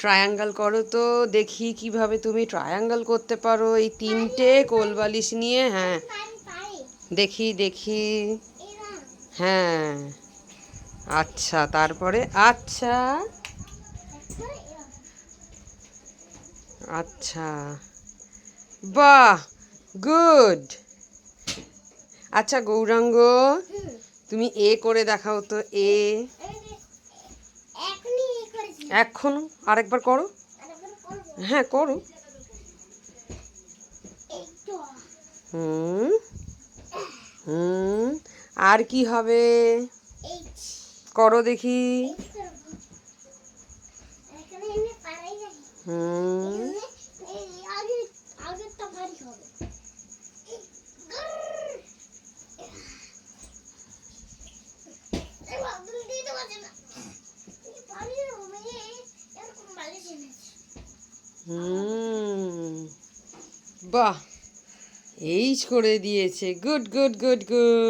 Triangle করো তো দেখি কিভাবে তুমি ট্রায়াঙ্গেল করতে পারো এই তিনটে কোলবালিশ নিয়ে। হ্যাঁ দেখি দেখি। হ্যাঁ আচ্ছা তারপরে আচ্ছা আচ্ছা বাহ গুড। আচ্ছা গৌরাঙ্গ তুমি এ করে দেখাও তো। এ এখনো আরেকবার করো। হ্যাঁ করো। হুম হুম আর কি হবে করো দেখি। হুম হুম বাহ এইচ করে দিয়েছে। Good good good good.